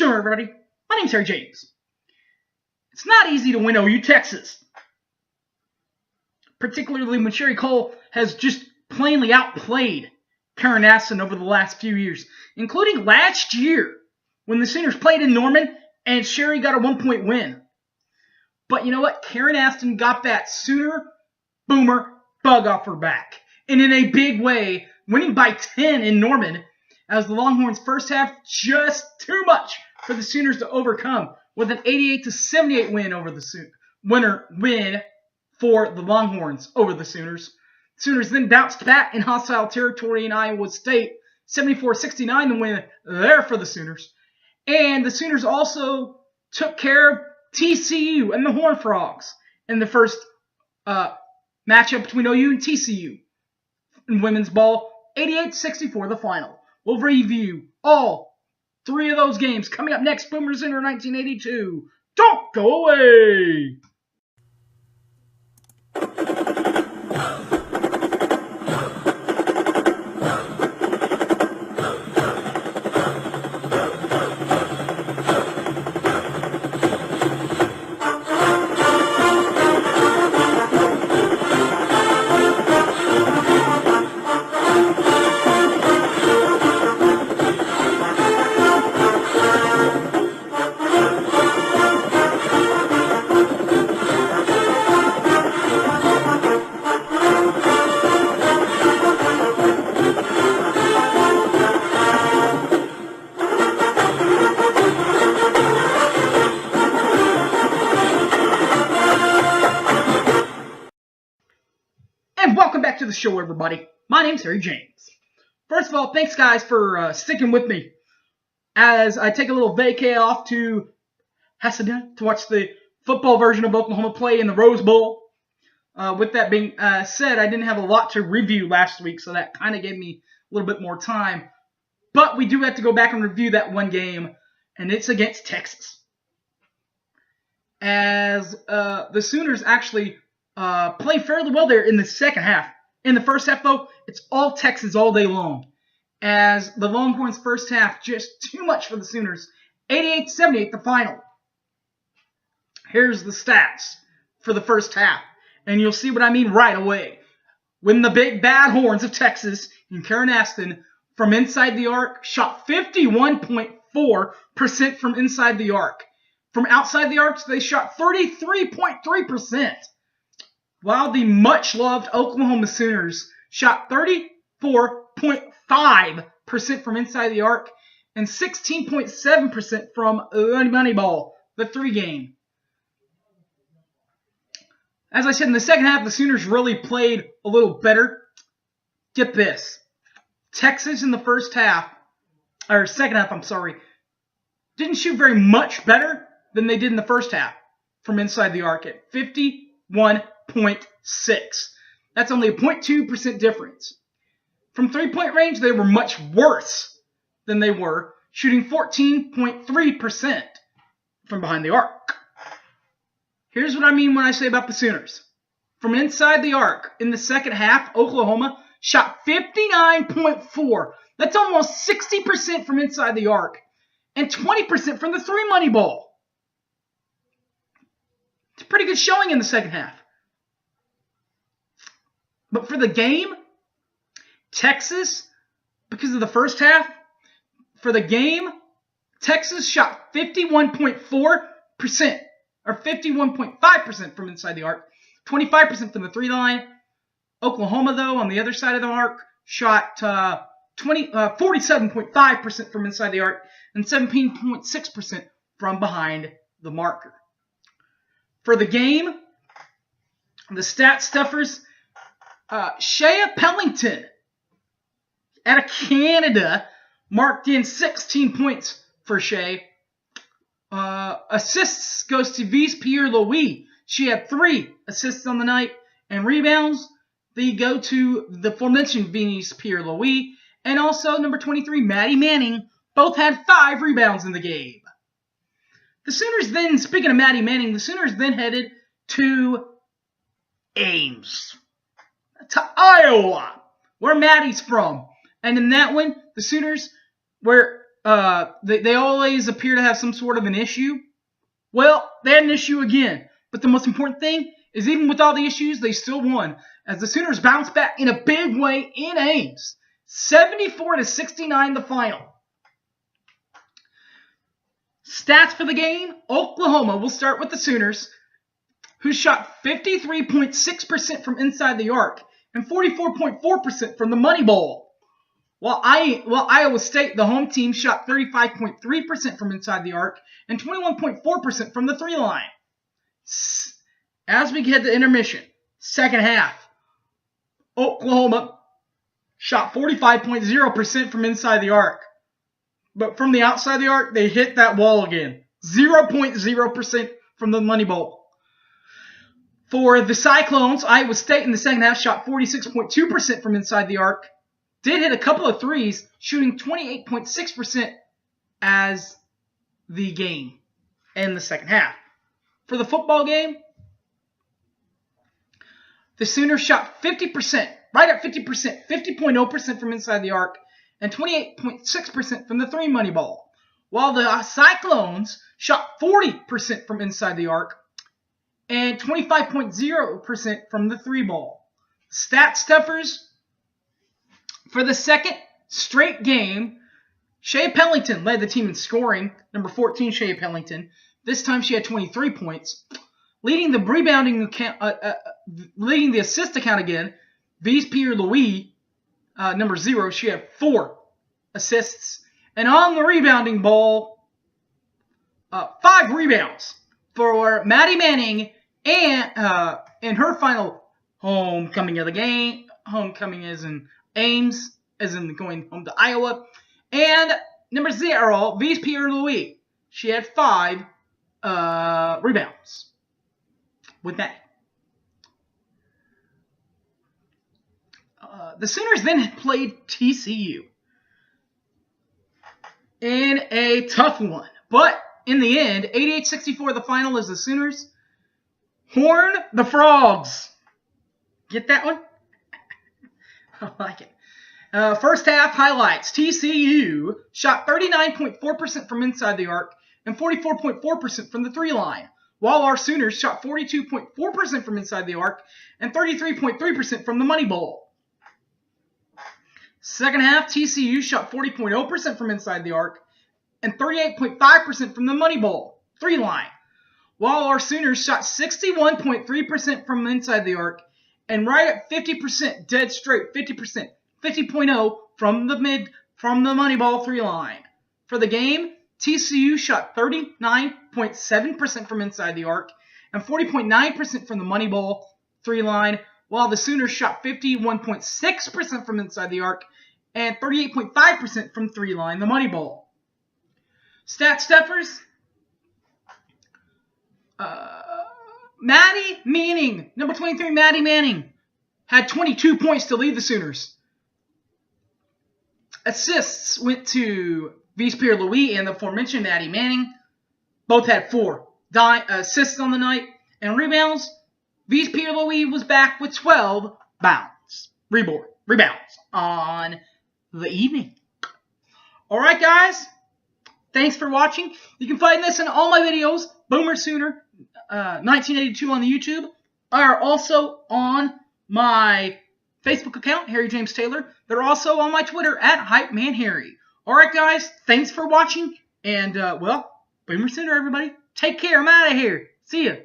Hello everybody, my name's Harry James. It's not easy to win OU Texas, particularly when Sherry Cole has just plainly outplayed Karen Aston over the last few years, including last year when the Sooners played in Norman and Sherry got a 1-point win. But you know what? Karen Aston got that Sooner Boomer bug off her back, and in a big way, winning by 10 in Norman, as the Longhorns' first half just too much for the Sooners to overcome, with an 88-78 win over the win for the Longhorns over the Sooners. Sooners then bounced back in hostile territory in Iowa State, 74-69 the win there for the Sooners. And the Sooners also took care of TCU and the Horned Frogs in the first matchup between OU and TCU in women's ball, 88-64 the final. We'll review all three of those games coming up next. Boomers Inter 1982. Don't go away! Welcome back to the show, everybody. My name's Harry James. First of all, thanks, guys, for sticking with me as I take a little vacay off to Pasadena to watch the football version of Oklahoma play in the Rose Bowl. With that being said, I didn't have a lot to review last week, so that kind of gave me a little bit more time. But we do have to go back and review that one game, and it's against Texas. As the Sooners actually played fairly well there in the second half. In the first half, though, it's all Texas all day long. As the Longhorns' first half, just too much for the Sooners. 88-78 the final. Here's the stats for the first half, and you'll see what I mean right away. When the big bad horns of Texas and Karen Aston from inside the arc shot 51.4% from inside the arc. From outside the arcs, they shot 33.3%. While the much-loved Oklahoma Sooners shot 34.5% from inside the arc and 16.7% from Moneyball, the 3-game. As I said, in the second half, the Sooners really played a little better. Get this. Texas in the second half, didn't shoot very much better than they did in the first half from inside the arc at 51.6. That's only a 0.2% difference. From three-point range, they were much worse than they were, shooting 14.3% from behind the arc. Here's what I mean when I say about the Sooners. From inside the arc, in the second half, Oklahoma shot 59.4%. That's almost 60% from inside the arc, and 20% from the three-money ball. It's a pretty good showing in the second half. But for the game, Texas, because of the first half, for the game, Texas shot 51.4%, or 51.5% from inside the arc, 25% from the three-line. Oklahoma, though, on the other side of the arc, shot 47.5% from inside the arc and 17.6% from behind the marker. For the game, the stat stuffers, Shea Pellington out of Canada marked in 16 points for Shea. Assists goes to Vise Pierre-Louis. She had 3 assists on the night. And rebounds, they go to the aforementioned Vise Pierre-Louis. And also number 23, Maddie Manning. Both had 5 rebounds in the game. The Sooners then, speaking of Maddie Manning, the Sooners then headed to Ames, to Iowa, where Maddie's from. And in that one, the Sooners were they always appear to have some sort of an issue. Well, they had an issue again. But the most important thing is even with all the issues, they still won. As the Sooners bounced back in a big way in Ames. 74-69 the final. Stats for the game. Oklahoma, we'll start with the Sooners, who shot 53.6% from inside the arc and 44.4% from the money ball. While Iowa State, the home team, shot 35.3% from inside the arc and 21.4% from the three line. As we get to intermission, second half, Oklahoma shot 45.0% from inside the arc. But from the outside the arc, they hit that wall again. 0.0% from the money ball. For the Cyclones, Iowa State in the second half shot 46.2% from inside the arc. Did hit a couple of threes, shooting 28.6% as the game in the second half. For the football game, the Sooners shot 50%, right at 50%, 50.0% from inside the arc, and 28.6% from the three money ball. While the Cyclones shot 40% from inside the arc, and 25.0% from the three ball. Stat stuffers. For the second straight game, Shea Pellington led the team in scoring. Number 14, Shea Pellington. This time she had 23 points. Leading the rebounding account, leading the assist account again, Vise Pierre-Louis, number 0, she had 4 assists. And on the rebounding ball, 5 rebounds for Maddie Manning and in her final homecoming of the game. Homecoming is in Ames, as in going home to Iowa. And number 0, Vise Pierre-Louis. She had 5 rebounds with that. The Sooners then played TCU in a tough one. But in the end, 88-64 the final as the Sooners horn the Frogs. Get that one? I like it. First half highlights. TCU shot 39.4% from inside the arc and 44.4% from the three line, while our Sooners shot 42.4% from inside the arc and 33.3% from the money ball. Second half, TCU shot 40.0% from inside the arc and 38.5% from the money ball, three line, while our Sooners shot 61.3% from inside the arc and right at 50%, dead straight, 50%, 50.0 from the money ball three line. For the game, TCU shot 39.7% from inside the arc and 40.9% from the money ball three line, while the Sooners shot 51.6% from inside the arc and 38.5% from three line, the money ball. Stat stuffers. Maddie Manning, number 23, Maddie Manning, had 22 points to lead the Sooners. Assists went to Vise Pierre-Louis and the aforementioned Maddie Manning. Both had 4 assists on the night. And rebounds, Vise Pierre-Louis was back with 12 rebounds on the evening. All right, guys. Thanks for watching. You can find this in all my videos. Boomer Sooner 1982 on the YouTube are also on my Facebook account, Harry James Taylor. They're also on my Twitter at HypeManHarry. All right, guys. Thanks for watching. And, well, Boomer Sooner, everybody. Take care. I'm out of here. See ya.